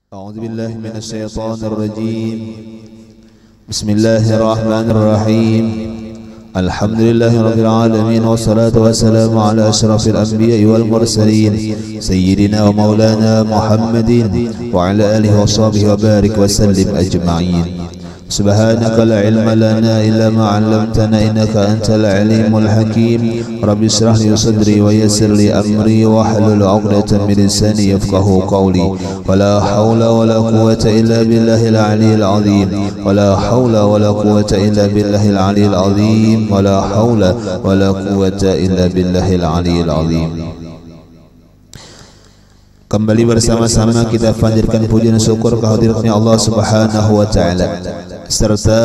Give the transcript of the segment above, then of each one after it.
أعوذ بالله من الشيطان الرجيم. بسم الله الرحمن الرحيم. الحمد لله رب العالمين، والصلاة والسلام على أشرف الأنبياء والمرسلين سيدنا ومولانا محمد وعلى آله وصحبه وبارك وسلم أجمعين. سبحانك لا علم لنا إلا ما علمتنا إنك أنت العليم الحكيم. رب اشرح لي صدري ويسر لي أمري واحلل عقدة من لساني يفقهوا قولي. ولا حول ولا قوة إلا بالله العلي العظيم. ولا حول ولا قوة إلا بالله العلي العظيم. ولا حول ولا قوة إلا بالله العلي العظيم. Kembali bersama-sama kita panjatkan puji dan syukur kehadiratnya Allah Subhanahu wa taala, serta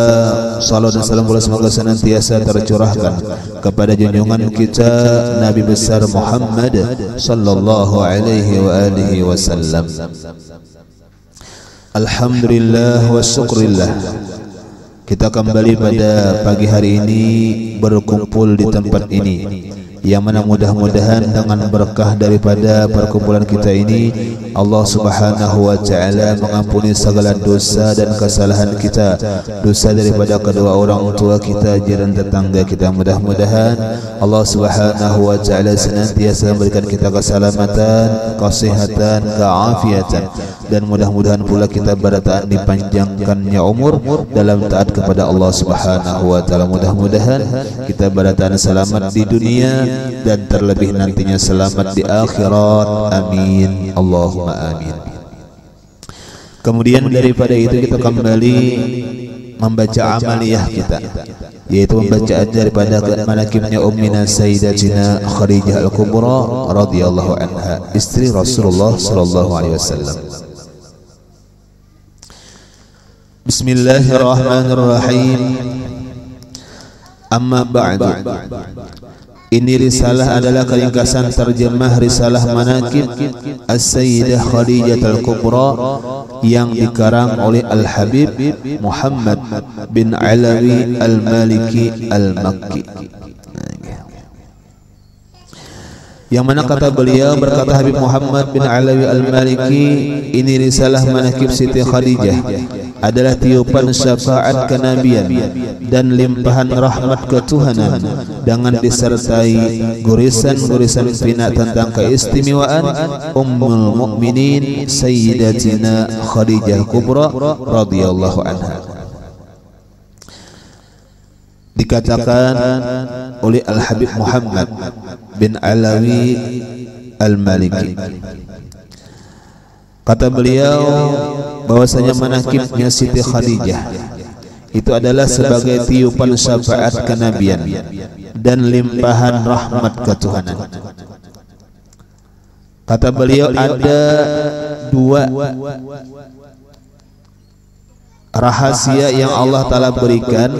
salam dan salam semoga senantiasa tercurahkan kepada junjungan kita Nabi besar Muhammad sallallahu alaihi wa alihi wasallam. Alhamdulillah wa syukurillah, kita kembali pada pagi hari ini berkumpul di tempat ini, yang mana mudah-mudahan dengan berkah daripada perkumpulan kita ini Allah Subhanahu wa taala mengampuni segala dosa dan kesalahan kita, dosa daripada kedua orang tua kita, jiran tetangga kita. Mudah-mudahan Allah Subhanahu wa taala senantiasa memberikan kita keselamatan, kesehatan, keafiatan, dan mudah-mudahan pula kita berataan dipanjangkannya umur dalam taat kepada Allah Subhanahu wa taala. Mudah-mudahan kita berataan selamat di dunia dan terlebih nantinya selamat di akhirat. Amin, Allahumma amin. Kemudian daripada itu kita kembali membaca amaliyah kita, yaitu pembacaan daripada manaqibnya ummina sayyidatina Khadijah al-Kubra radhiyallahu anha, istri Rasulullah sallallahu alaihi wasallam. Bismillahirrahmanirrahim. Amma ba'du. Ini risalah adalah keringkasan terjemah risalah manaqib As-Sayyidah Khadijah Al-Kubra yang dikarang oleh Al-Habib Muhammad bin Alawi Al-Maliki Al-Makki, yang mana kata beliau, berkata Habib Muhammad bin Alawi Al-Maliki, ini risalah manaqib Siti Khadijah adalah tiupan syafaat kenabian dan limpahan rahmat ketuhanan, dengan disertai gurisan-gurisan fina tentang keistimewaan Ummul Mukminin Sayyidatina Khadijah Kubra radhiyallahu anha. Dikatakan oleh Al-Habib Muhammad bin Alawi Al-Maliki, kata beliau bahwasanya manaqibnya Siti Khadijah itu adalah sebagai tiupan syafaat kenabian dan limpahan rahmat ketuhanan. Kata beliau ada dua rahasia yang Allah Ta'ala berikan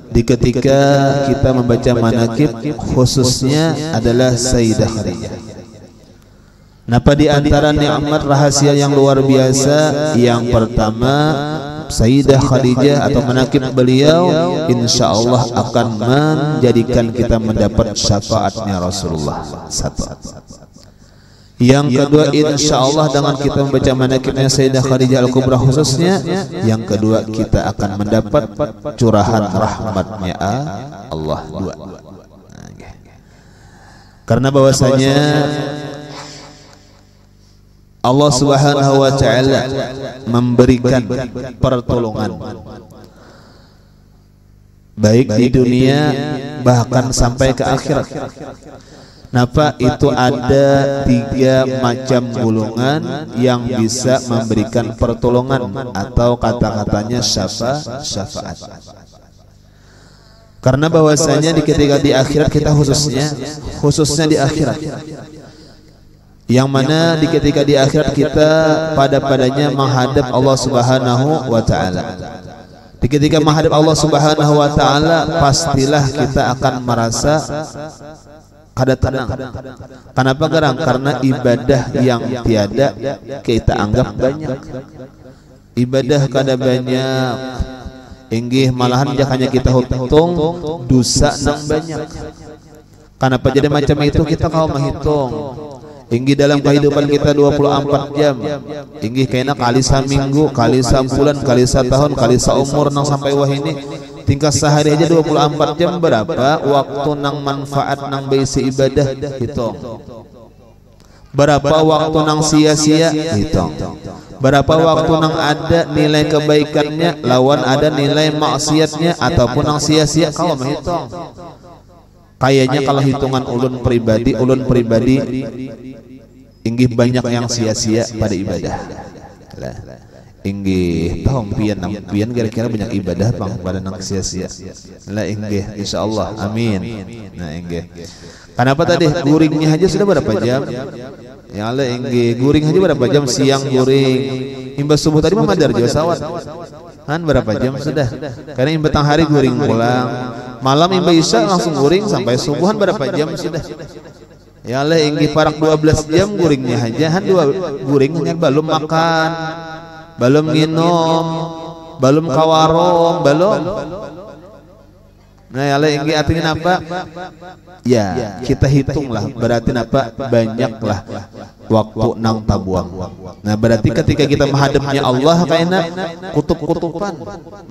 di ketika kita membaca manaqib, khususnya adalah Sayyidah Khadijah. Napa di antara nikmat rahasia yang luar biasa? Yang pertama, Sayyidah Khadijah atau manaqib beliau insyaallah akan menjadikan kita mendapat syafaatnya Rasulullah. Satu. Yang kedua, insyaallah dengan kita membaca manaqibnya Sayyidah Khadijah Al-Kubra khususnya, yang kedua kita akan mendapat curahan rahmatnya Allah. Dua. Karena bahwasanya Allah Subhanahu wa taala memberikan pertolongan baik di dunia bahkan sampai ke akhirat. Napa itu ada tiga macam golongan yang bisa memberikan pertolongan atau kata-katanya syafaat. Karena bahwasanya ketika di akhirat kita khususnya di akhirat, yang mana ketika di akhirat kita pada-padanya menghadap Allah Subhanahu wa taala. Ketika menghadap Allah Subhanahu wa taala, pastilah kita akan merasa kada tenang. Kenapa gerang? Karena ibadah yang tiada kita anggap banyak. Ibadah kada banyak, inggih malahan hanya kita hitung dosa nang banyak. Kenapa jadi macam itu? Kita kalau menghitung Inggih dalam kehidupan kita 24 jam. Inggih kena kali saminggu, kali sabulan, kali satahun, kali saumur nang sampai wah ini. Tingkat sehari aja 24 jam berapa waktu nang manfaat nang bisi ibadah hitung. Berapa waktu nang sia-sia hitung. Berapa waktu nang ada nilai kebaikannya lawan ada nilai maksiatnya ataupun nang sia-sia kau menghitung. Kayaknya kalau hitungan ulun pribadi inggih banyak yang sia-sia pada ibadah. Lah, inggih tahun pian kira-kira banyak ibadah bang pada nang sia-sia. Lah inggih insyaallah amin. Nah inggih. Kenapa tadi guringnya aja sudah berapa jam? Ya Allah inggih guring aja berapa jam siang guring. Imbas subuh tadi mah madar jawa sawat. Kan berapa jam sudah? Karena imbas tang hari guring pulang. Malam imba isya langsung guring sampai subuhan berapa jam sudah. Ya Allah inggih parak 12 jam guringnya aja han dua guringnya belum makan, belum minum, belum kawarong, belum. Nah ya Allah inggih artinya apa? Ya kita hitunglah berarti apa banyaklah waktu nang tabuang. Nah berarti ketika kita menghadapnya Allah kayaknya kutub-kutupan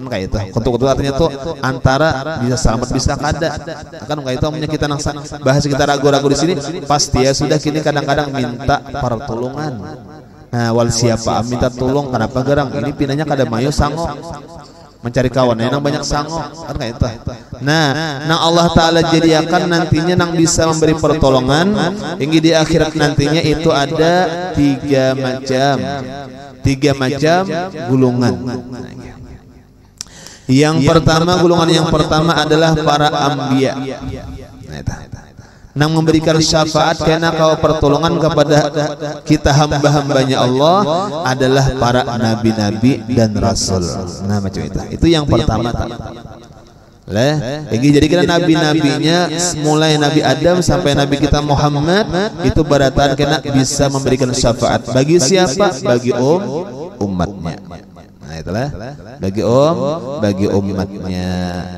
kayak itu. Kutub-kutub artinya tuh antara bisa selamat bisa kada. Kan kayak itu punya kita nang bahas kita ragu-ragu di sini pasti ya sudah kini kadang-kadang minta pertolongan. Nah wal siapa minta tolong kenapa gerang ini pinanya kada mayo sanggup mencari kawan yang banyak sanggup kan kayak itu. Nah Allah Ta'ala jadikan nantinya nang bisa memberi pertolongan hingga di akhirat nantinya itu ada tiga macam gulungan. Yang pertama golongan yang pertama adalah para anbiya. Nang memberikan syafaat karena kau pertolongan kepada kita hamba-hambanya Allah adalah para nabi-nabi dan rasul. Nah macam itu. Itu yang pertama. Jadi kita nabi-nabinya mulai Nabi Adam sampai Nabi kita Muhammad itu beratan kena bisa memberikan syafaat bagi siapa? Bagi umatnya. Nah itulah bagi umatnya.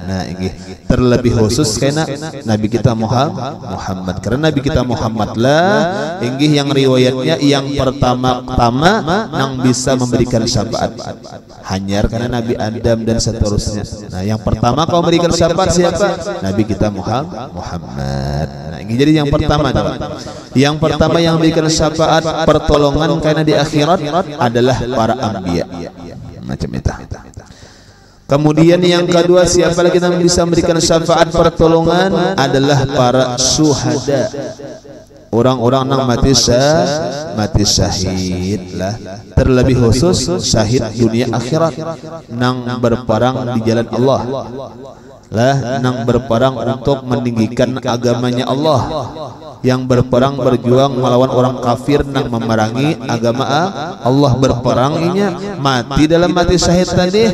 Nah ini terlebih khusus karena Nabi kita Muhammad karena Nabi kita Muhammad lah ini yang riwayatnya yang pertama-tama yang bisa memberikan syafaat hanyar karena Nabi Adam dan seterusnya. Nah yang pertama kau memberikan syafaat siapa? Nabi kita Muhammad. Nah ini jadi yang pertama. Yang pertama yang memberikan syafaat pertolongan karena di akhirat adalah para anbiya. Macam itu. Kemudian yang kedua siapa lagi yang bisa memberikan syafaat pertolongan adalah para syuhada. Orang-orang yang mati syahid lah. Terlebih khusus syahid dunia akhirat nang berperang di jalan Allah. Lah nang berperang untuk meninggikan agamanya Allah. Yang berperang berjuang melawan orang kafir nang memerangi agama Allah berperang inya mati dalam mati syahid tadi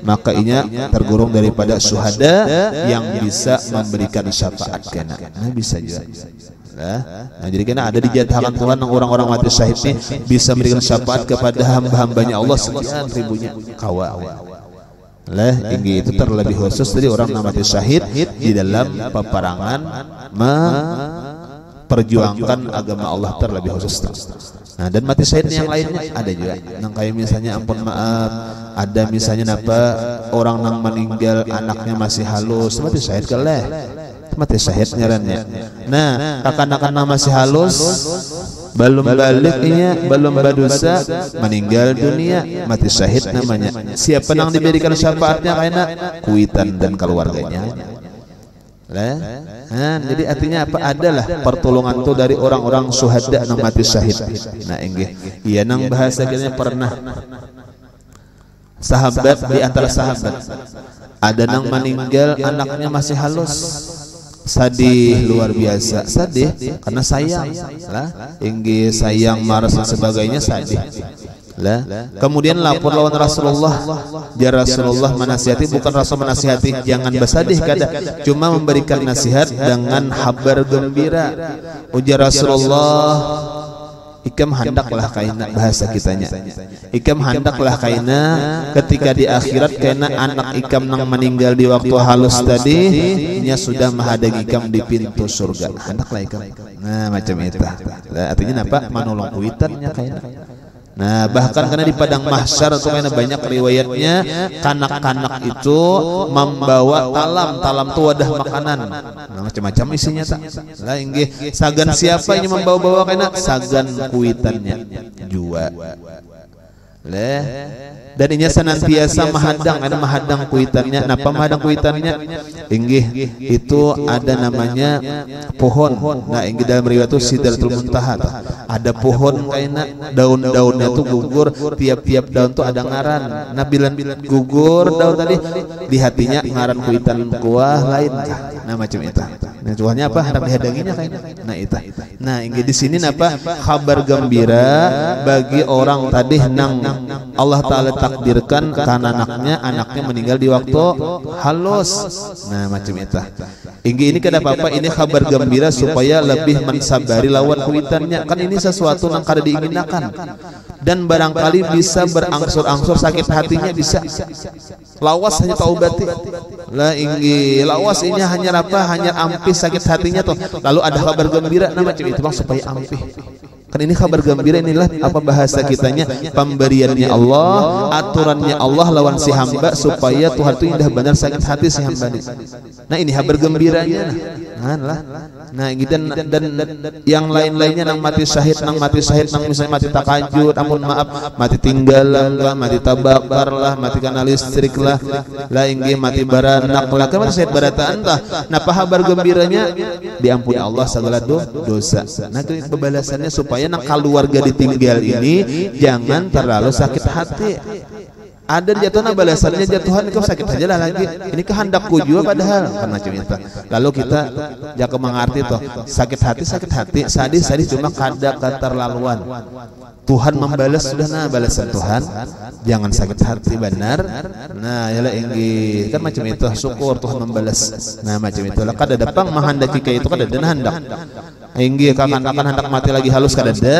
maka inya tergolong daripada syuhada yang bisa memberikan syafaat kena. Nah bisa juga. Nah jadi kena ada dijadikan Tuhan orang-orang mati syahid ini bisa memberikan syafaat kepada hamba-hambanya Allah sekian ribunya kawa. Lah ini itu terlebih khusus dari orang mati syahid di dalam peperangan perjuangkan agama Allah terlebih khusus. Nah dan mati syahid yang lainnya ada juga. Nang kayak misalnya ampun maaf, ada misalnya apa orang nang meninggal anaknya masih halus, mati syahid keleh. Mati syahid nyarannya. Nah, akan-akan nang masih halus belum baliknya, belum berdosa meninggal dunia, mati syahid namanya. Siapa nang diberikan syafaatnya karena kuitan dan keluarganya. Jadi artinya apa? Adalah pertolongan itu dari orang-orang syuhada nang mati syahid. Nah inggih, iya nang bahasa kitanya pernah sahabat di antara sahabat ada nang meninggal anaknya masih halus. Sadih luar biasa, sadih karena sayang lah, inggih sayang marah dan sebagainya sadih. Lah, kemudian lapor lawan Rasulullah. Ya Rasulullah menasihati, bukan Rasul menasihati jangan bersadih kada, cuma memberikan nasihat dengan kabar gembira. Ujar Rasulullah, Ikam handaklah kaina bahasa kitanya. Ikam handaklah kaina ketika di akhirat kaina anak ikam nang meninggal di waktu halus tadi nya sudah menghadang ikam di pintu surga. Handaklah ikam. Nah macam itu. Artinya apa? Manolong kuitannya kaina. Nah bahkan karena di padang mahsyar atau karena banyak riwayatnya kanak-kanak itu membawa talam itu wadah makanan. Nah macam-macam isinya tak. Lah inggih sagan siapa ini membawa-bawa karena sagan kuitannya jua. Leh dan inya senantiasa mahadang kuitannya. Napa mahadang kuitannya? Inggih itu ada namanya pohon. Nah inggih dalam riwayat itu Sidratul Muntaha. Ada pohon kaina daun-daunnya tuh gugur, tiap-tiap daun tuh ada ngaran. Nah bilan gugur daun tadi di hatinya ngaran kuitan kuah lain. Nah macam itu. Nah cuahnya apa? Harap dihadanginya kaina. Nah itu. Nah inggih di sini napa? Kabar gembira bagi orang tadi nang Allah Ta'ala takdirkan karena anaknya meninggal di waktu halus. Nah macam itu. Inggih ini kenapa apa? Ini kabar gembira supaya lebih mensabari lawan kuitannya. Kan ini sesuatu yang kada diinginkan dan barangkali bisa berangsur-angsur sakit hatinya bisa. Lawas hanya taubati. Lah inggih lawas ini hanya apa? Hanya ampih sakit hatinya tuh. Lalu ada kabar gembira nah macam itu bang supaya ampih. Kan ini kabar gembira inilah apa bahasa kitanya pemberiannya Allah, aturannya Allah lawan si hamba supaya Tuhan itu indah benar sakit hati si hamba. Nah ini kabar gembiranya. Nah ini dan yang lain-lainnya nang mati syahid nang misalnya mati takajud, ampun maaf mati tinggalan lah, mati tabakar lah, mati karena listrik lah, inggih mati baranak lah, kan mati syahid barataan lah. Nah kabar gembiranya diampuni Allah segala dosa. Nah itu pembalasannya supaya nang keluarga ditinggal ini jangan terlalu sakit hati. Ada jatuhnya balasannya jatuhan kau sakit aja lah lagi. Ini kehendakku juga padahal kan macam itu. Lalu kita jangan mengerti toh sakit hati sadis cuma kada keterlaluan. Tuhan membalas sudah nah balasan Tuhan jangan sakit hati benar. Nah yalah inggih kan macam itu syukur Tuhan membalas. Nah macam itulah kada datang menghendaki kayak itu kada ada hendak. Inggih akan hendak mati lagi halus kada ada.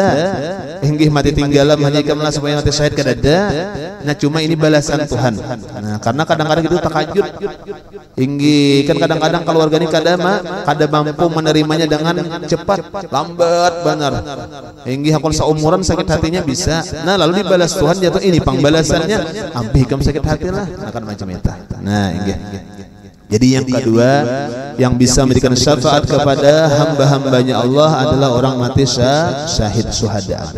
Inggih mati tinggalan menyikamlah supaya mati syahid kada ada. Nah cuma ini balasan Tuhan. Nah karena kadang-kadang itu takajud. Inggih kan kadang-kadang keluarga ini kada mampu menerimanya dengan cepat, lambat benar. Inggih akon seumuran sakit hatinya bisa. Nah lalu dibalas Tuhan jatuh ini pangbalasannya ampih kamu sakit hati lah. Nah kan macam itu. Nah inggih. Jadi yang kedua yang bisa memberikan syafaat kepada hamba-hambanya Allah adalah orang mati syahid syuhada.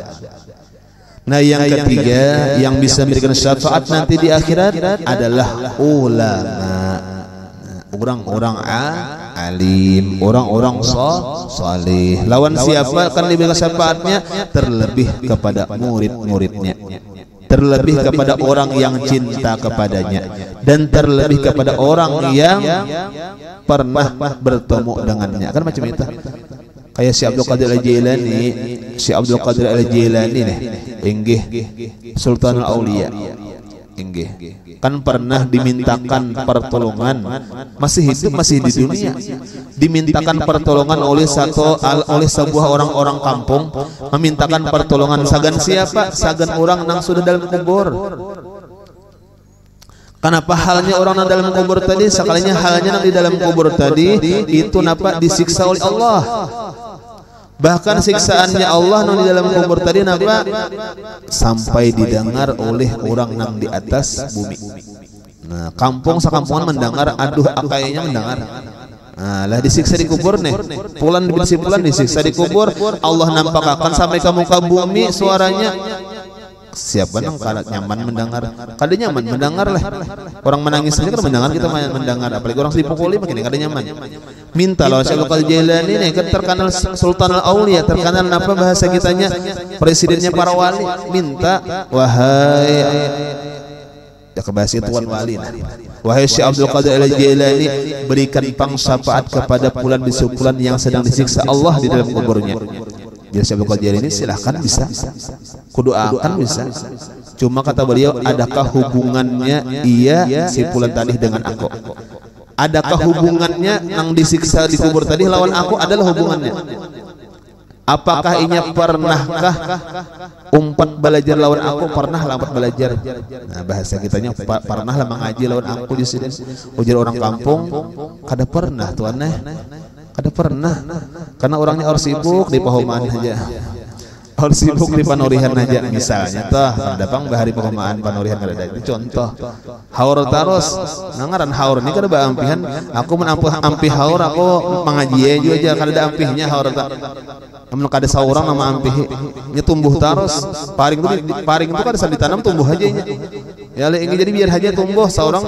Nah yang ketiga yang bisa memberikan syafaat nanti di akhirat adalah ulama. Orang-orang alim, orang-orang saleh. Lawan siapa kan diberikan syafaatnya? Terlebih kepada murid-muridnya, terlebih kepada orang yang cinta kepadanya, dan terlebih kepada orang yang pernah bertemu dengannya. Kan macam itu. Kayak si Abdul Qadir Al-Jilani nih, inggih Sultanul Aulia. Inggih kan pernah dimintakan pertolongan, masih hidup masih di dunia, dimintakan pertolongan oleh sebuah orang-orang kampung, memintakan pertolongan sagan siapa? Sagan orang yang sudah dalam kubur. Kenapa halnya orang yang dalam kubur tadi? Sekalinya halnya yang di dalam kubur tadi itu napa disiksa oleh Allah. Bahkan siksaannya Allah yang di dalam kubur tadi napa sampai didengar oleh orang yang di atas bumi. Nah, kampung sakampungan mendengar, aduh akayanya mendengar. Nah, lah disiksa di kubur nih. Pulan disiksa di kubur. Allah nampakkan sampai ke muka bumi suaranya. Siapa nang kada nyaman mendengar? Kada nyaman mendengar lah. Orang menangis saja kan mendengar, kita mendengar. Apalagi orang dipukuli makin kada nyaman. Minta loh Syekh Abdul Jailani nih kan terkenal Sultanul Aulia, terkenal apa bahasa kitanya presidennya para wali. Minta wahai ya kebahasa tuan wali. Wahai Syekh Abdul Qadir Al-Jailani, berikan pangsyafaat kepada fulan bisu fulan yang sedang disiksa Allah di dalam kuburnya. Jadi Syekh Abdul Qadir ini silahkan bisa, kudoakan bisa. Cuma kata beliau, adakah hubungannya ia si fulan tadi dengan aku? Adakah hubungannya yang disiksa di kubur tadi lawan aku? Adalah hubungannya. Apakah inya pernahkah umpat belajar lawan aku? Pernah lah umpat belajar. Nah bahasa kitanya pernah lah mengaji lawan aku di sini. Ujar orang kampung, kada pernah tuan kada pernah. Karena orangnya orang sibuk di Pahomaan aja. Orang sibuk di Panurihan aja misalnya toh. Dapang bahari Pahomaan Panurihan kada ada. Itu contoh. Haur terus. Nangaran haur ini kada baampihan. Aku menampi haur aku mengaji aja kada ada ampihnya haur tak. Namun kada saurang nama ampih nya tumbuh terus paring itu kada bisa ditanam tumbuh aja nya ya le jadi biar aja tumbuh saurang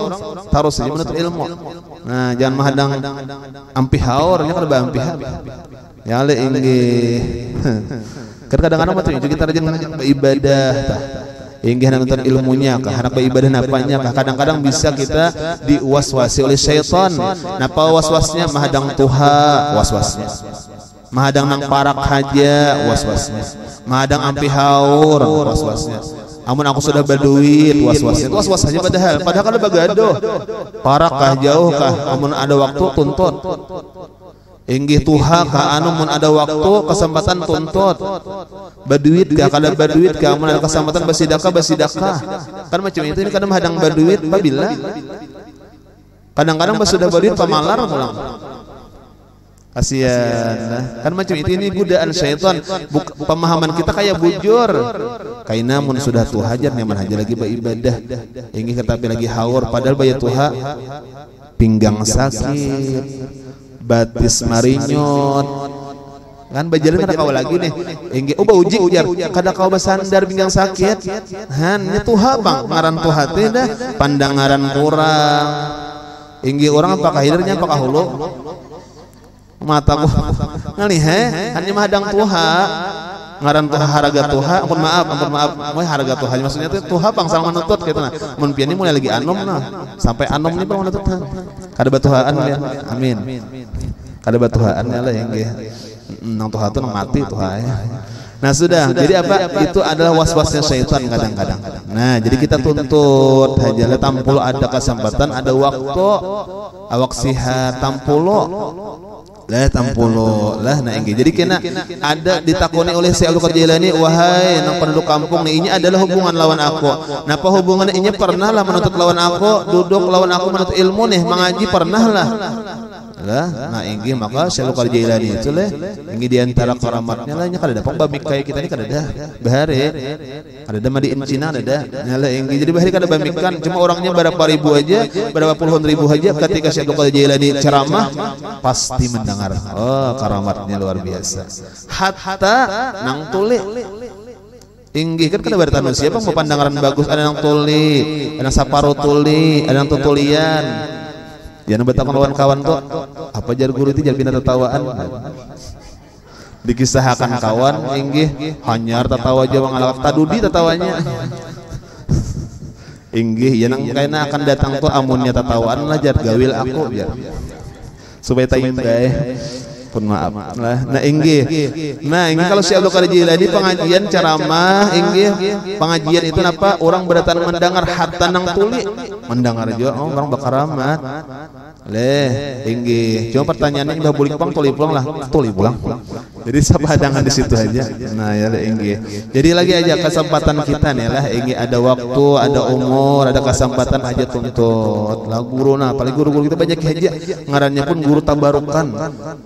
terus aja menuntut ilmu. Nah jangan mahadang ampih haur nya kada baampih ya le inggih kadang-kadang mah tuh kita rajin ibadah inggih nonton ilmunya kah hendak beribadah napanya kah kadang-kadang bisa kita diwaswasi oleh syaitan. Napa waswasnya mahadang tuha waswasnya mahadang nang parak haja was-wasnya mahadang ampi haur was-wasnya amun aku sudah berduit was-wasnya was-was saja padahal kada bagadoh parak kah jauh kah amun ada waktu tuntut inggih tuha kah anu mun ada waktu kesempatan tuntut berduit kah kada berduit kah amun ada kesempatan basidakah kan macam itu ini kadang mahadang berduit pabila kadang-kadang sudah berduit pamalar pulang kasihan kan macam itu ini godaan syaitan. Pemahaman kita kayak bujur kaina mun sudah tuh hajar nyaman hajar lagi beribadah ingin tetapi lagi haur padahal bayar tuha pinggang sakit batis marinyot kan bajalan kada kau lagi nih ingin uji ujar kada kau basandar pinggang sakit hanya tuha bang ngaran tuha teh dah pandangaran kurang ingin orang apakah hidernya apakah hulu mataku ngalih hanya mahadang tuha ngaran tuha haraga tuha ampun maaf moy haraga tuha maksudnya itu tuha bangsal menuntut gitu nah mun pian mulai lagi anom nah sampai anom ni bang menuntut kada batuhaan ya amin kada batuhaan ya lah yang nang tuha tu nang mati tuha ya. Nah sudah jadi apa itu adalah waswasnya syaitan kadang-kadang. Nah jadi kita tuntut hajalah tampulo ada kesempatan ada waktu awak sihat tampulo lah tampulo lah nah engge jadi kena ada ditakoni oleh Syekh Abdul Qadir Jailani wahai nang penduduk kampung ini adalah hubungan lawan aku napa hubungan ini pernah lah menuntut lawan aku duduk lawan aku menuntut ilmu nih mengaji pernah lah nah engge maka Syekh Abdul Qadir Jailani itu leh engge di antara karamatnya lah nya kada dapat bamik kayak kita ini kada ada bahare kada ada madi Cina ada nyala engge jadi bahari kada bamikan cuma orangnya berapa ribu aja berapa puluhan ribu aja ketika Syekh Abdul Qadir Jailani ceramah pasti mendengar. Oh karamatnya luar biasa hatta nang tuli inggih kan kada bertanu siapa mau pandangan bagus ada nang tuli ada saparo tuli ada nang tutulian jangan betakan lawan kawan tuh apa jar guru itu jar bina tertawaan dikisahkan kawan inggih hanyar tertawa jawa ngalawak tadudi tertawanya inggih ya nang kaina akan datang tuh amunnya tertawaan lah jar gawil aku biar supaya tak indah pun maaf lah nah inggih kalau Syekh Abdul Qadir Jailani pengajian ceramah inggih pengajian itu apa orang berdatang mendengar hatta nang tuli mendengar juga orang bakaramat leh inggih cuma pertanyaannya imbah bulik pang tuli pulang jadi sabadangan di situ aja nah ya inggih jadi lagi aja kesempatan kita nih lah inggih ada waktu ada umur ada kesempatan aja tuntut lah guru nah paling guru-guru kita banyak aja ngarannya pun guru tabarukan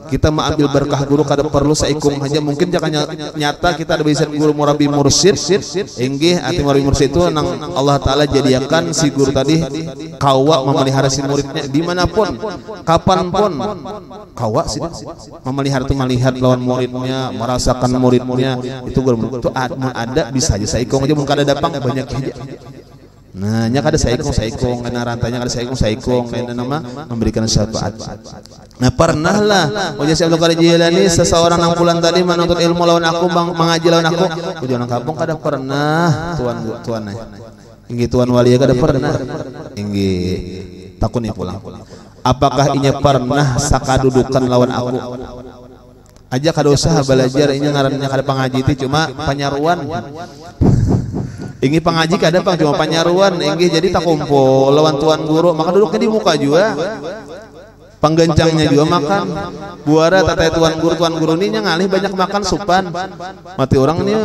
kita mengambil berkah guru kada perlu saikung aja mungkin jangan nyata kita ada bisa guru murabi mursyid inggih ati murabi mursyid itu nang Allah Ta'ala jadiakan si guru tadi kawa memelihara si muridnya dimanapun kapanpun kawa sih memelihara itu melihat lawan muridnya merasakan muridnya itu guru itu ada bisa aja saikung aja mungkin ada dapang banyak aja nah nya kada saikung kana rantanya kada saikung kana nama memberikan syafaat. Nah pernah lah wajah Syekh Abdul Qadir Jailani seseorang nang pulang tadi menuntut ilmu lawan aku mengaji lawan aku ujian kampung kada pernah tuan inggih tuan wali kada pernah inggih takuni pulang apakah inya pernah sakadudukan lawan aku aja kada usah belajar inya ngarannya kada pangaji itu cuma panyaruan inggih pangaji kada pang cuma panyaruan inggih jadi tak kumpul lawan tuan guru maka duduknya di muka juga Panggancangnya juga makan. Buara tata tuan guru ini ngalih banyak makan supan. Mati orang ini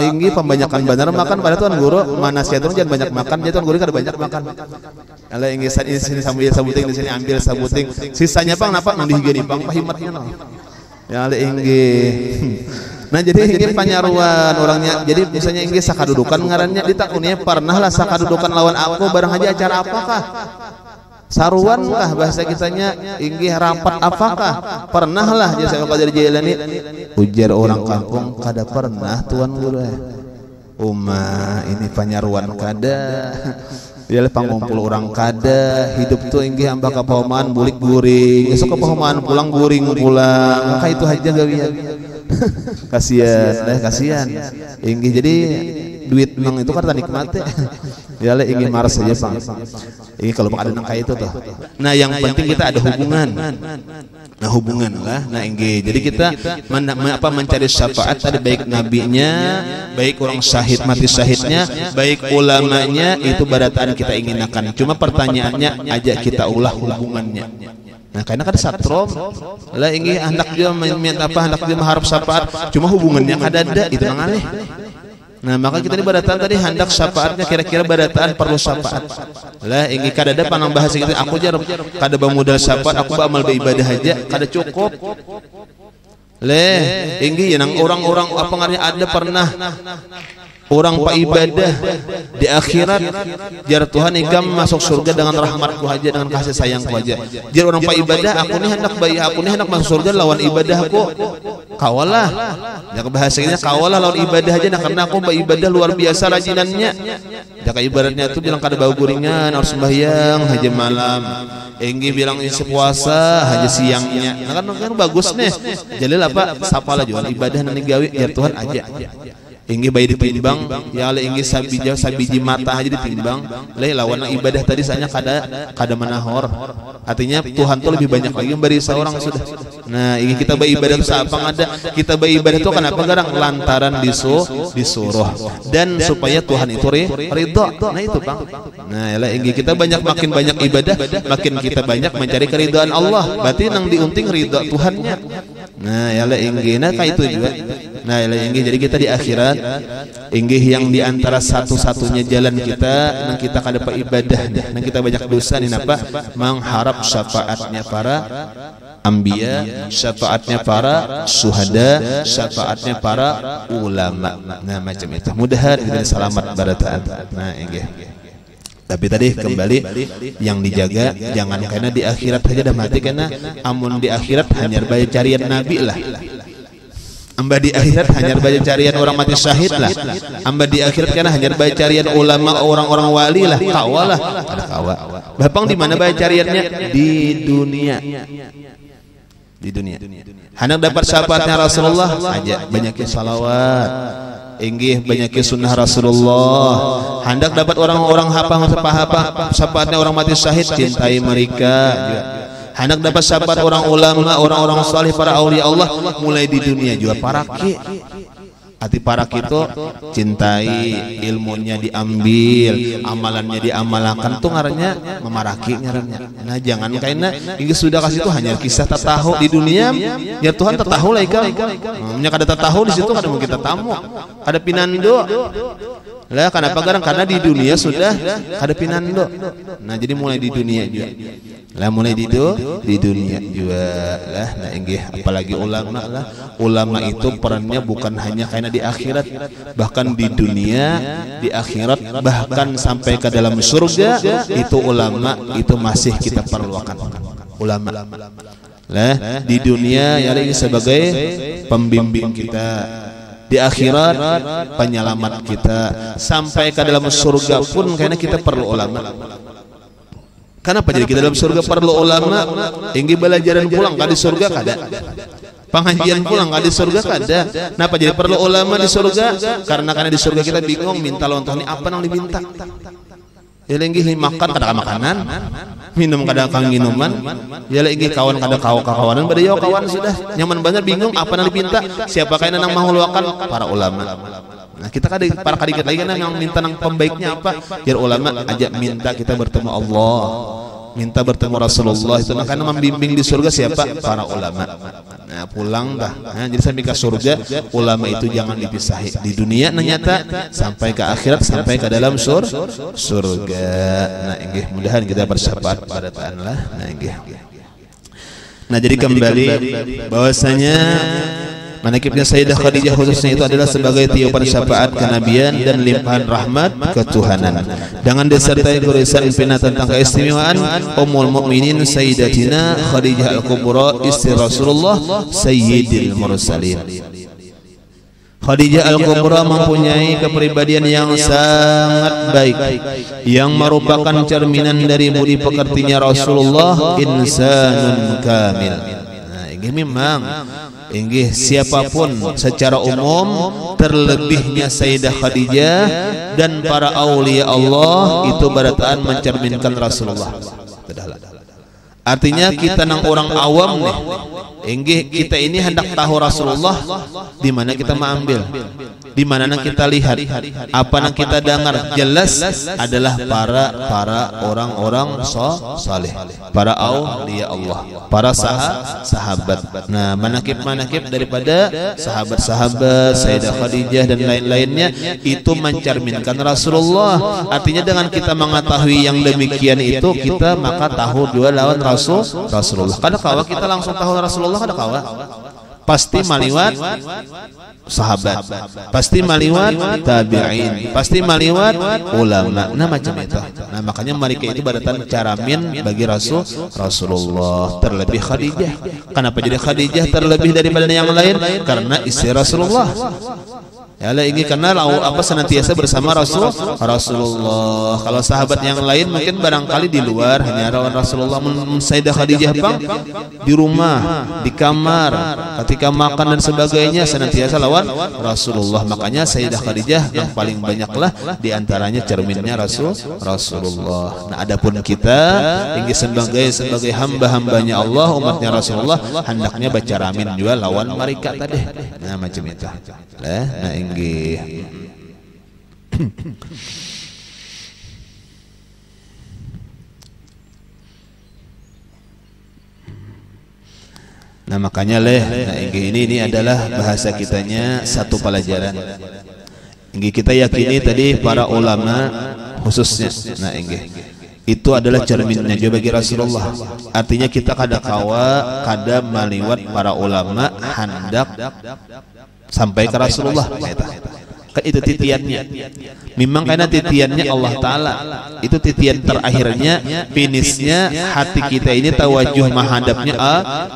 inggi pembanyakan benar makan pada tuan guru mana sih jangan banyak makan dia tuan guru kada banyak makan. Kalau inggi sini sambil sabuting di sini ambil sabuting. Sisanya pang napa nang dihigeni pang pahimatnya no. Ya ale inggi. Nah jadi ingin panyaruan orangnya. Jadi misalnya ingin sakadudukan ngarannya ditakuninya pernah lah sakadudukan lawan aku barang aja acara apakah? Saruan lah bahasa kitanya ingin rapat apakah? Pernah lah jadi saya kalau jadi jalani ujar orang kampung kada pernah tuan guru. Ini panyaruan kada. Dia pangumpul orang kada hidup tuh ingin hamba kepahaman bulik guring esok kepahaman pulang guring pulang maka itu aja gawian. Kasihan ingin jadi duit memang itu kan nikmatnya ya le ingin marah saja bang ingin kalau ada nangka itu tuh. Nah yang penting kita ada hubungan lah ingin jadi kita mencari syafaat tadi baik nabinya baik orang syahid mati syahidnya baik ulamanya itu barataan kita ingin akan cuma pertanyaannya ajak kita ulah hubungannya. Nah karena kan satrom lah ingin hendak dia hendak dia mengharap syafaat cuma hubungannya kada ada itu nangaleh. Nah maka kita ini barataan tadi hendak syafaatnya kira-kira barataan perlu syafaat lah ingin kada ada panang bahasa kita aku jarang kada bamudal syafaat aku beramal beribadah aja kada cukup leh ingin ya nang orang-orang apa ngarnya ada pernah orang pak ibadah di akhirat jar Tuhan ikam masuk surga dengan rahmatku aja dengan kasih sayangku aja jar orang pak ibadah aku nih hendak masuk surga lawan ibadahku kawalah ya bahasanya kawalah lawan ibadah aja nah karena aku ibadah luar biasa rajinannya jaka ibaratnya itu bilang kada bau guringan harus sembahyang haja malam enggi bilang isi puasa haja siangnya nah kan bagus nih jalil apa sapalah jual ibadah nanti gawi jar Tuhan aja ingin bayi ditimbang ya le ingin sabiji mata aja ditimbang le lawan ibadah tadi saja kada menahor artinya Tuhan tuh lebih banyak lagi memberi seorang sudah. Nah ingin kita beribadah itu apa ada kita beribadah itu kenapa garang lantaran disuruh dan supaya Tuhan itu ridho. Nah itu bang. Nah ya ingin kita makin banyak ibadah makin kita banyak mencari keridhaan Allah berarti nang diunting ridho Tuhannya. Nah ya ingin kayak itu juga. Nah ingin jadi kita di akhirat inggih yang diantara satu-satunya jalan kita nang kita kada ibadah nang kita banyak dosa nih apa mengharap syafaatnya para anbiya syafaatnya para syuhada syafaatnya para ulama. Nah macam itu mudahan kita selamat barataan. Nah inggih tapi tadi kembali yang dijaga jangan karena di akhirat saja dah mati karena amun di akhirat hanya bayi carian nabi lah amba di akhirat hanya baca carian orang mati syahid lah amba di akhirat kan hanya baca carian ulama orang-orang wali lah kawalah ada kawa bapang di mana baca cariannya di dunia hendak dapat syafaatnya Rasulullah aja banyakin salawat inggih banyakin sunnah Rasulullah hendak dapat orang-orang hafal syafaatnya orang mati syahid cintai mereka juga hendak dapat syafaat orang ulama, orang-orang saleh, para aulia Allah mulai di dunia juga paraki. Hati parak itu cintai, ilmunya diambil, amalannya diamalkan tuh ngarannya memaraki ngarannya. Nah jangan karena ini sudah kasih itu hanya kisah tatahu di dunia, ya Tuhan tatahu lah ikal. Nya kada tatahu di situ kada mungkin tatamu, kada pinando. Lah kenapa garang karena di dunia sudah kada pinando. Nah jadi mulai di dunia juga. Lah mulai di dunia juga lah. Nah inggih apalagi ulama lah. Ulama itu perannya bukan hanya karena di akhirat, bahkan di dunia, di akhirat, bahkan sampai ke dalam surga itu ulama itu masih kita perlukan. Ulama lah di dunia ya ini sebagai pembimbing kita, di akhirat penyelamat kita, sampai ke dalam surga pun karena kita perlu ulama. Kenapa jadi kita dalam surga perlu ulama? Ingin belajaran pulang kada di surga kada, pengajian pulang kada di surga kada. Kenapa jadi perlu ulama di surga? Karena di surga kita bingung minta lawan Tuhan apa yang diminta. Ya lagi makan kada makanan, minum kada kang minuman, ya lagi kawan kada kawanan, bade yo kawan sudah nyaman banget bingung apa yang diminta. Siapakah yang mau luakan? Para ulama. Nah kita kada para kadikit lagi kan yang minta nang pembaiknya apa? Biar ulama ajak minta kita bertemu Allah. minta bertemu Rasulullah itu karena membimbing di surga siapa? Para ulama. Nah, pulang dah. Nah, jadi sampai ke surga, ulama itu jangan dipisahi. Di dunia nyata sampai ke akhirat, sampai ke dalam surga. Nah, inggih mudahan kita bersyafaat pada Allah. Nah, inggih. Nah, jadi kembali bahwasanya manakibnya Sayyidah Khadijah khususnya itu adalah sebagai tiupan syafaat kenabian dan limpahan rahmat ketuhanan. Dengan disertai tulisan pina tentang keistimewaan Ummul Mukminin Sayyidatina Khadijah Al-Kubra istri Rasulullah Sayyidil Mursalin. Khadijah Al-Kubra mempunyai kepribadian yang sangat baik, yang merupakan cerminan dari budi pekertinya Rasulullah, insanun kamil. Nah, ini memang inggih siapapun secara umum, terlebihnya Sayyidah Khadijah dan para aulia Allah itu barataan mencerminkan Rasulullah. Artinya kita nang orang awam nih, inggih kita ini hendak tahu Rasulullah, di mana kita mengambil, di mana kita lihat, apa yang kita dengar, jelas adalah para orang-orang saleh, para aulia Allah, para sahabat. Nah, manakib daripada sahabat-sahabat Sayyidah Khadijah dan lain-lainnya itu mencerminkan Rasulullah. Artinya dengan kita mengetahui yang demikian itu, kita maka tahu dua lawan Rasulullah. Kada kawa kita langsung tahu Rasulullah, kada kawa. Pasti maliwat sahabat, pasti maliwat tabi'in, pasti maliwat ulama. Nah, macam itu. Nah, makanya mereka itu badatan caramin bagi Rasulullah, terlebih Khadijah. Kenapa jadi Khadijah terlebih daripada yang lain? Karena istri Rasulullah. Ya lah, ini karena apa senantiasa bersama Rasulullah. Kalau sahabat yang lain mungkin barangkali di luar, hanya lawan Rasulullah. Sayyidah Khadijah bang di rumah, di kamar, ketika makan dan sebagainya senantiasa lawan Rasulullah. Makanya Sayyidah Khadijah yang paling banyaklah diantaranya cerminnya Rasulullah. Nah, adapun kita ingin sebagai hamba-hambanya Allah, umatnya Rasulullah, hendaknya baca ramin juga lawan mereka tadi. Nah, macam itu. Nah, inggih. Nah, makanya ini adalah bahasa kitanya satu pelajaran. Inggih kita yakini tadi para ulama khususnya. Nah, inggih itu adalah cerminnya juga bagi Rasulullah. Artinya kita kada kada maliwat para ulama hendak sampai ke Rasulullah. Kan itu titiannya. Memang karena titiannya Allah Ta'ala, itu titian terakhirnya, finishnya hati kita ini tawajuh menghadapnya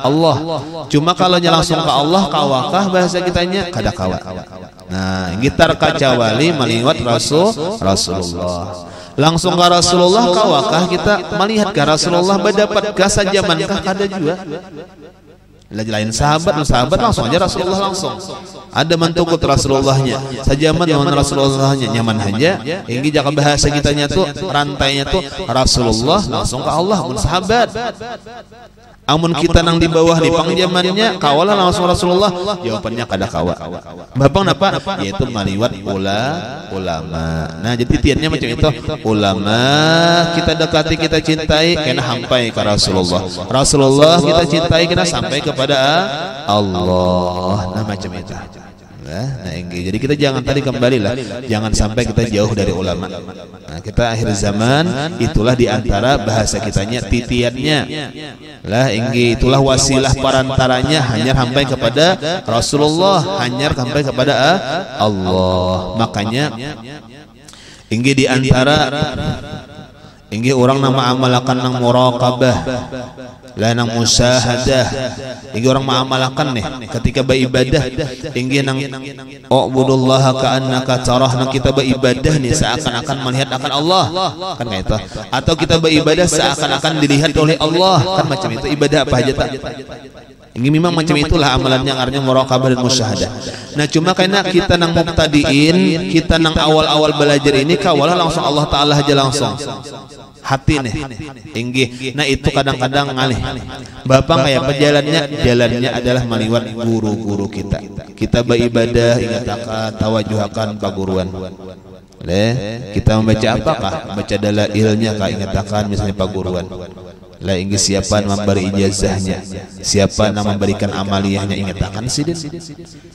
Allah. Cuma kalau langsung ke Allah, kawakah bahasa kitanya? Kada kawa. Nah, gitar kacawali meliwat Rasulullah. Langsung ke Rasulullah, kawakah kita melihat ke Rasulullah, berdapatkah sajamankah? Kada juga. Lain sahabat langsung aja Rasulullah langsung. Ada mentukut Rasulullahnya, sajaman dengan Rasulullahnya nyaman aja. Ini jangan bahasa kitanya tuh rantainya tuh Rasulullah langsung ke Allah pun sahabat. Amun kita nang di bawah di pangjamannya kawalah langsung Rasulullah, jawabannya kada kawa. Bapang napa? Yaitu maliwat ulama. Nah, jadi tiannya macam itu. Ulama kita dekati, kita cintai kena sampai ke Rasulullah. Rasulullah kita cintai kena sampai kepada Allah. Nah, macam itu. Nah, jadi kita jangan tadi kembalilah, jangan sampai kita jauh dari ulama. Nah, kita akhir zaman itulah diantara bahasa kitanya titiannya lah, itulah wasilah parantaranya hanya sampai kepada Rasulullah, hanya sampai kepada Allah. Makanya diantara orang nama amalakan nang muraqabah lah, nang musyahadah. Orang mengamalkan nih ketika beribadah, nang ubudullaha ka'annaka tarah, nang kita beribadah nih seakan-akan melihat akan Allah, kan kayak itu. Atau kita beribadah seakan-akan dilihat oleh Allah, kan macam itu. Ibadah apa aja tak? Ini memang macam itulah amalannya, artinya muraqabah dan musyahadah. Nah, cuma karena kita nang mubtadiin, kita nang awal-awal belajar ini kawalah langsung Allah Ta'ala aja langsung hati nih, inggih. Nah, itu kadang-kadang ngalih. Bapak kayak jalannya adalah meliwat guru-guru kita. Kita beribadah ingat akan tawajuhakan paguruan. Kita membaca apakah? Baca dalailnya kah, ingat akan misalnya paguruan. Lah inggi siapa memberi ijazahnya, siapa yang memberikan amaliyahnya, ingat akan sidin.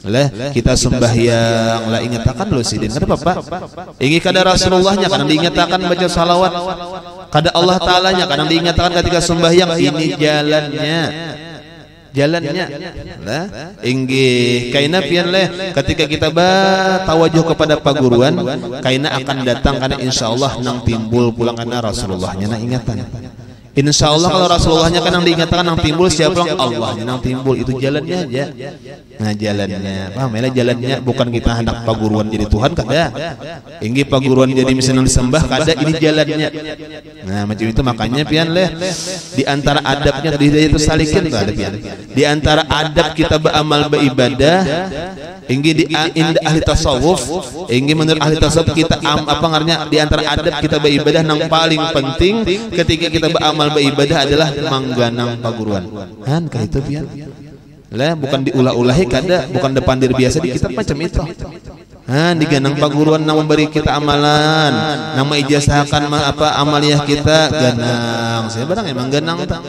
Lah kita sembahyang, lah ingat akan lo sidin. Kenapa Pak? Inggi kada Rasulullahnya kadang diingat akan baca salawat, kada Allah Ta'alanya kadang diingat akan ketika sembahyang. Ini jalannya lah inggi kaina pian leh ketika kita tawajuh kepada paguruan kaina akan datang karena insyaallah nang timbul pulang karena Rasulullahnya na ingatan. Insyaallah kalau Rasulullahnya kan yang diingatkan yang timbul siapa Allahnya yang timbul, itu jalannya aja. Nah jalannya, paham ya? Jalannya bukan kita hendak paguruan jadi Tuhan kada. Inggi paguruan jadi misalnya disembah kada, ini jalannya. Nah macam itu makanya pian leh di antara adabnya tadi itu salikin kada pian. Di antara adab kita beramal beribadah inggi di indah ahli tasawuf, inggi menurut ahli tasawuf kita apa ngarnya di antara adab kita beribadah yang paling penting ketika kita beramal beribadah adalah mangganang paguruan. Kan kah itu pian? Lah bukan diulah-ulahi kada, bukan depan diri biasa di kita macam itu. Diganang paguruan nang memberi kita amalan, nama ijazahkan apa amaliyah kita ganang. Saya barang emang ganang tak?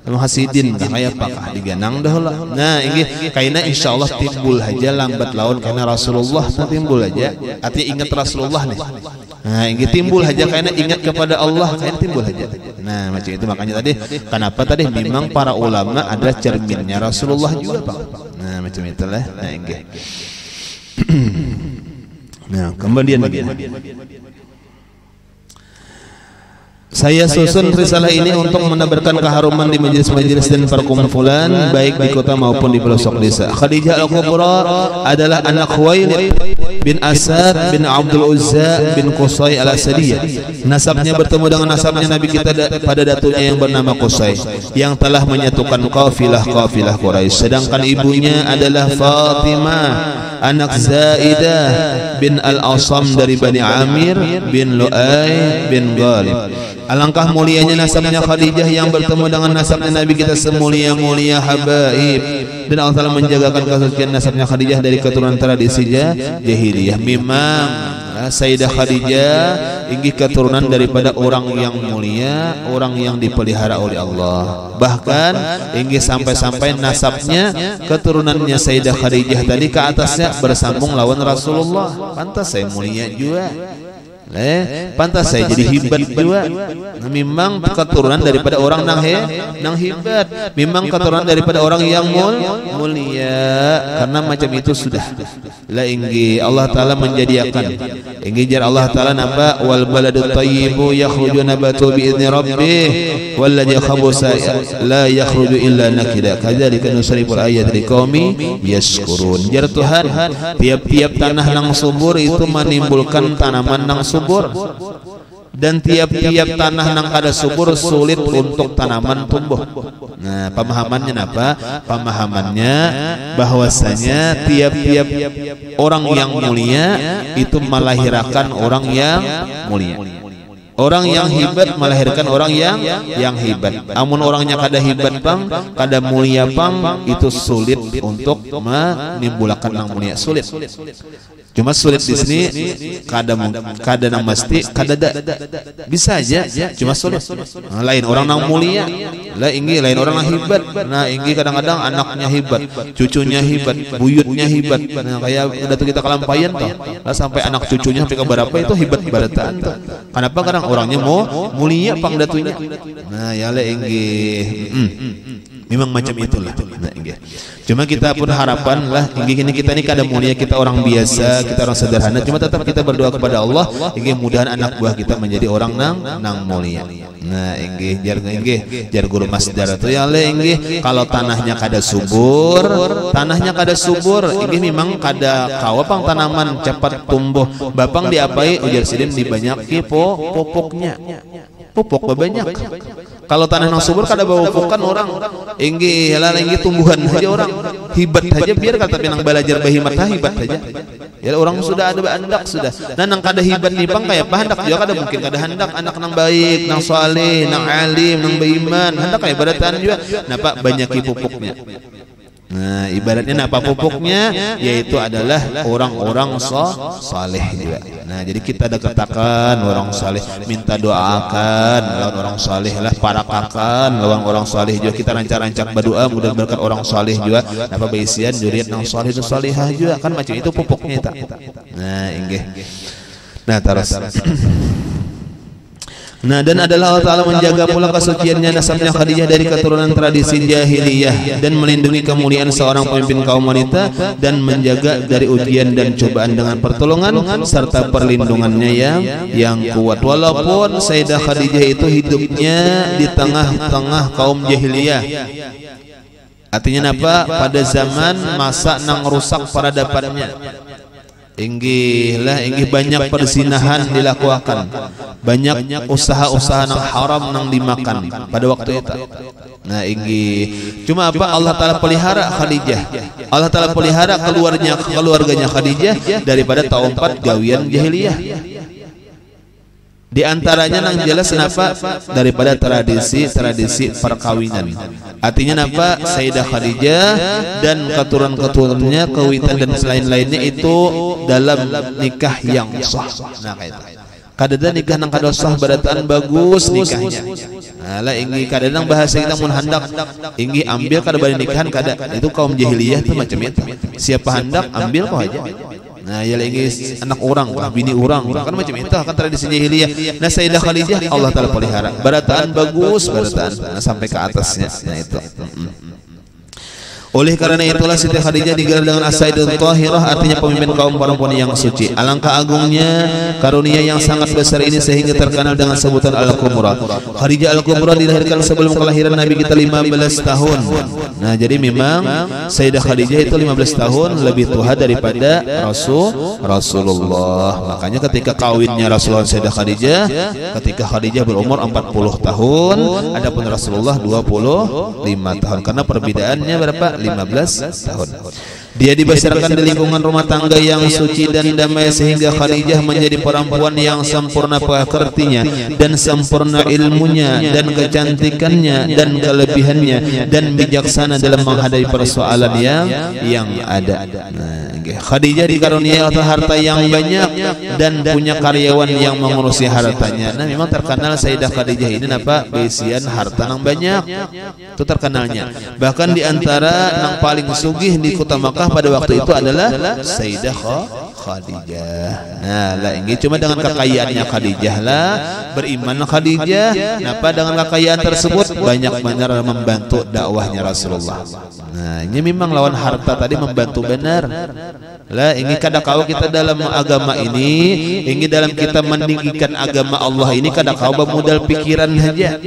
Emang hasidin tak kayak apakah diganang dah lah. Nah ini kaina insyaallah timbul aja lambat laun karena Rasulullah timbul aja. Artinya ingat Rasulullah nih. Nah ini timbul aja karena ingat kepada Allah, kaina timbul aja. Nah macam itu makanya tadi kenapa tadi memang para ulama ada cerminnya Rasulullah juga Pak. Nah macam itulah. Nah ini. Nah, kemudian saya susun risalah ini untuk menebarkan keharuman di majelis-majelis dan perkumpulan baik di kota maupun di pelosok desa. Khadijah Al-Kubra adalah anak Khuwailid bin Asad bin Abdul Uzza bin Qusay Al-Asadiyah. Nasabnya bertemu dengan nasabnya Nabi kita pada datunya yang bernama Qusay yang telah menyatukan kafilah Quraisy. Sedangkan ibunya adalah Fatimah anak Zaidah bin Al-Asam dari Bani Amir bin Lu'ay bin Ghalib. Alangkah mulianya nasabnya Khadijah yang bertemu dengan nasabnya Nabi kita semulia-mulia habaib, dan Allah Ta'ala menjagakan kesucian nasabnya Khadijah dari keturunan tradisi jahiliyah. Memang Sayyidah Khadijah ingin keturunan daripada orang yang mulia, orang yang dipelihara oleh Allah. Bahkan ingin sampai-sampai nasabnya keturunannya Sayyidah Khadijah tadi ke atasnya bersambung lawan Rasulullah. Pantas saya mulia juga. Pantas saya jadi hibat juga. Memang keturunan daripada orang nang hibat. Memang keturunan daripada orang yang mulia. Karena macam itu sudah. La inggi Allah Ta'ala menjadikan. Inggi jar Allah Ta'ala napa wal baladut thayyibu yakhruju nabatu bi idzni rabbih wal ladzi khabusa la yakhruju illa nakida. Kadzalika nusriful ayat liqaumi yashkurun. Jar Tuhan, tiap-tiap tanah nang subur itu menimbulkan tanaman nang subur, dan tiap-tiap tanah nang kada subur sulit untuk tanaman tumbuh. Nah, pemahamannya apa? Pemahamannya bahwasanya tiap-tiap orang yang mulia itu melahirkan orang yang mulia. Orang yang hebat melahirkan orang yang hebat. Amun orangnya kada hebat pang, kada mulia pang, itu sulit untuk menimbulkan yang mulia, sulit. Cuma sulit di sini kada nang mesti kada bisa aja, cuma sulit. Lain orang nang mulia, lah inggi lain orang nang hebat. Nah inggi kadang-kadang anaknya hebat, cucunya hebat, buyutnya hebat. Nah kayak udah kita kelampayan toh. Lah sampai anak cucunya sampai ke berapa itu hebat barataan toh. Kenapa kadang orangnya mau mulia pang datunya. Nah ya le inggi. Memang macam itulah. Nah, cuma kita pun harapan lah ingin kita ini kada mulia, kita orang biasa, kita orang sederhana, cuma tetap kita berdoa kepada Allah ingin mudahan anak buah kita menjadi orang nang mulia. Nah ingin jar guru masdar itu ya le ingin kalau tanahnya kada subur ingin memang kada kawapang tanaman cepat tumbuh. Bapang diapai ujar sidin dibanyaki pupuk banyak. Kalau tanah nang subur kada bawa pupukan orang inggi tumbuhan aja orang hibat aja biar kata pinang belajar bahimat hibat aja. Ya orang sudah ada andak sudah. Nah nang kada hibat nih bang kayak apa hendak juga kada mungkin kada hendak anak nang baik, nang saleh, nang alim, nang beriman, hendak kayak badatan juga. Napa banyaki pupuknya. Nah, ibaratnya apa pupuknya, yaitu adalah orang-orang saleh juga. Nah, jadi kita dekatakan orang saleh, minta doakan lawan orang saleh lah, parakakan lawan orang saleh juga. Kita rancak-rancak berdoa mudah berkat orang saleh juga. Apa baisian juriat nang saleh dan salihah juga kan macam itu pupuknya eta. Nah, inggih. Nah, terus nah, dan adalah Allah Ta'ala menjaga pula kesuciannya nasabnya Khadijah dari keturunan tradisi jahiliyah dan melindungi kemuliaan seorang pemimpin kaum wanita dan menjaga dari ujian dan cobaan dengan pertolongan serta perlindungannya yang kuat. Walaupun Sayyidah Khadijah itu hidupnya di tengah-tengah kaum jahiliyah, artinya apa? Pada zaman masa nang rusak peradabannya. Inggih banyak perzinahan dilakukan, banyak usaha-usaha nang haram nang dimakan pada waktu itu. Nah, inggih cuma apa Allah Ta'ala pelihara Khadijah, Allah Ta'ala pelihara keluarganya Khadijah daripada taumpat gawian jahiliyah. Di antaranya nang jelas kenapa daripada tradisi perkawinan. Artinya apa? Sayyidah Khadijah dan keturunan-keturunannya, kewitan dan selain-lainnya itu dalam nikah yang sah. Nah, kayak kadada nikah nang kada sah barataan bagus nikahnya. Nah, lah inggi kadang bahasa kita mun handak inggi ambil kada bari nikahan kada. Itu kaum jahiliyah tuh macam itu. Siapa handak ambil kau aja. Nah, ya lagi anak orang, bini orang, kan macam itu kan tradisi jahiliyah. Nah, Sayyidah Khadijah Allah Ta'ala pelihara, barataan bagus, barataan sampai ke atasnya. Nah, itu. Oleh karena itulah Siti Khadijah digelar dengan As-Sayyidah Thahirah, artinya pemimpin kaum perempuan yang suci. Alangkah agungnya karunia yang sangat besar ini sehingga terkenal dengan sebutan Al-Kubra. Khadijah Al-Kubra dilahirkan sebelum kelahiran Nabi kita 15 tahun. Nah, jadi memang Sayyidah Khadijah itu 15 tahun lebih tua daripada Rasulullah. Makanya ketika kawinnya Rasulullah Sayyidah Khadijah, ketika Khadijah berumur 40 tahun, adapun Rasulullah 25 tahun. Karena perbedaannya berapa? 15 tahun. Dia dibesarkan di lingkungan rumah tangga yang suci dan damai sehingga Khadijah menjadi perempuan yang sempurna pekertinya dan sempurna ilmunya dan kecantikannya dan kelebihannya dan bijaksana dalam menghadapi persoalan yang ada. Nah, Khadijah dikaruniai harta yang banyak dan punya karyawan yang mengurusi hartanya. Nah, memang terkenal Sayyidah Khadijah ini apa? Besian harta yang banyak. Itu terkenalnya. Bahkan di antara yang paling sugih di kota Makkah pada waktu itu adalah Sayyidah Khadijah. Nah, lah ini cuma dengan kekayaannya Khadijah lah beriman Khadijah. Napa dengan kekayaan tersebut banyak benar membantu dakwahnya Rasulullah. Nah, ini memang lawan harta tadi membantu benar. Lah ini kada kau kita dalam agama ini dalam kita meninggikan agama Allah ini kada kau modal pikiran saja.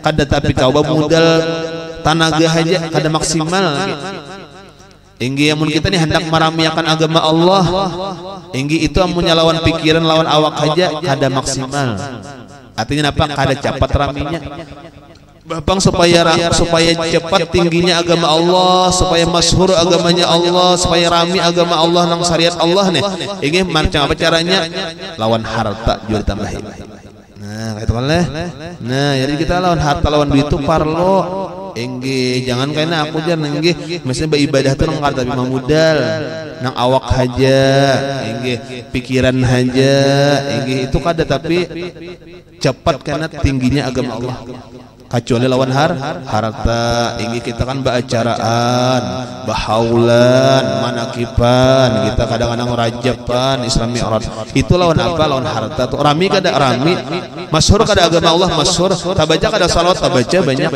Kada tapi kau modal tenaga saja kada maksimal. Inggi amun kita ni hendak meramiakan agama Allah, inggi itu amunnya lawan pikiran lawan awak aja kada maksimal. Artinya apa? Kada cepat raminya. Bapang supaya cepat tingginya agama Allah, supaya masyhur agamanya Allah, supaya rami agama Allah nang syariat Allah nih. Inggi macam apa caranya? Lawan harta juga ditambahin. Nah, itu kan leh. Nah, jadi kita lawan harta lawan duit itu parlo. Engge jangan kena aku jangan engge maksudnya beribadah tuh nang kada tapi modal nang awak haja engge pikiran haja engge itu kada tapi cepat karena tingginya agama Allah kecuali lawan harta engge kita kan baacaraan bahaulan manakipan kita kadang-kadang rajapan Islam Mi'raj itu lawan apa lawan harta tuh rami kada rami masyhur kada agama Allah masyhur tabaca kada salawat tabaca banyak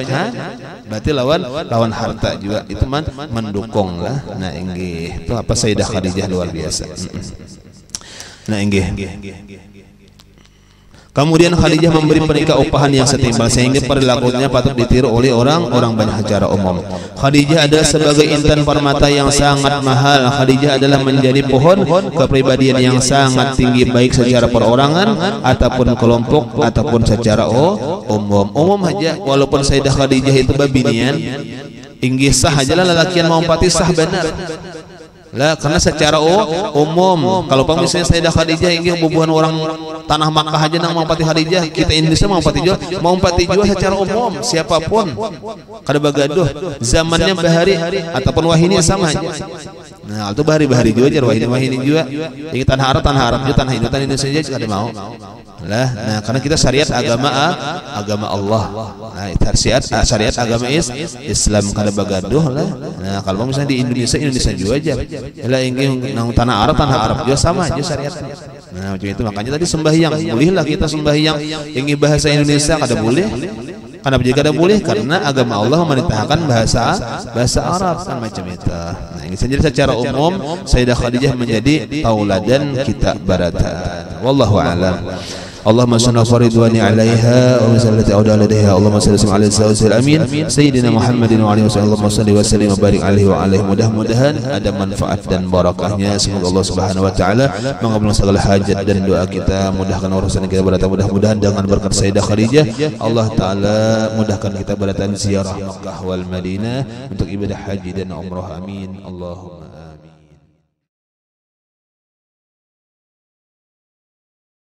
berarti lawan harta juga itu mendukung lah. Nah, inggih itu apa Sayyidah Khadijah luar biasa. Nah, inggih. Kemudian Khadijah memberi pernikah upahan yang setimpal sehingga perilakunya patut ditiru oleh orang-orang banyak secara umum. Khadijah adalah sebagai intan permata yang sangat mahal. Khadijah adalah menjadi pohon kepribadian yang sangat tinggi baik secara perorangan ataupun kelompok ataupun secara umum. Umum aja walaupun Sayyidah Khadijah itu babinian, inggih sah aja lah lelakian mau pati sah benar. Lah, karena secara umum kalau misalnya Sayyidah Khadijah ingin bubuhan orang tanah Makkah aja nang mampati Khadijah, kita Indonesia mampati jua secara umum siapapun kada bagaduh zamannya bahari ataupun wahini sama aja. Nah, itu bahari juga jar wahini juga. Ini tanah Arab juga tanah Indonesia aja kada mau. Lah, nah karena kita syariat agama Allah. Nah, syariat agama Islam kada bagaduh lah. Nah, kalau misalnya di Indonesia juga aja. Lah ingin nang tanah Arab juga sama aja syariatnya. Nah, macam itu makanya tadi sembahyang, bolehlah kita sembahyang ingin bahasa Indonesia kada boleh. Karena juga kada boleh karena agama Allah memerintahkan bahasa Arab kan macam itu. Nah, ini saja secara umum Sayyidah Khadijah menjadi tauladan kita baratan. Wallahu a'lam. Allahumma salli wa ridwani 'alaiha wa sallati auda ladaiha. Allahumma salli ala sayyidina amin sayyidina Muhammadin wa alihi wasallam. Allahumma salli wa sallim wa barik alaihi wa alaihi. Mudah-mudahan ada manfaat dan barakahnya. Semoga Allah Subhanahu wa taala mengabulkan segala hajat dan doa kita, mudahkan urusan kita berdatang. Mudah-mudahan dengan berkat Sayyidah Khadijah Allah taala mudahkan kita berdatang ziarah Makkah wal Madinah untuk ibadah haji dan umrah. Amin. Allahumma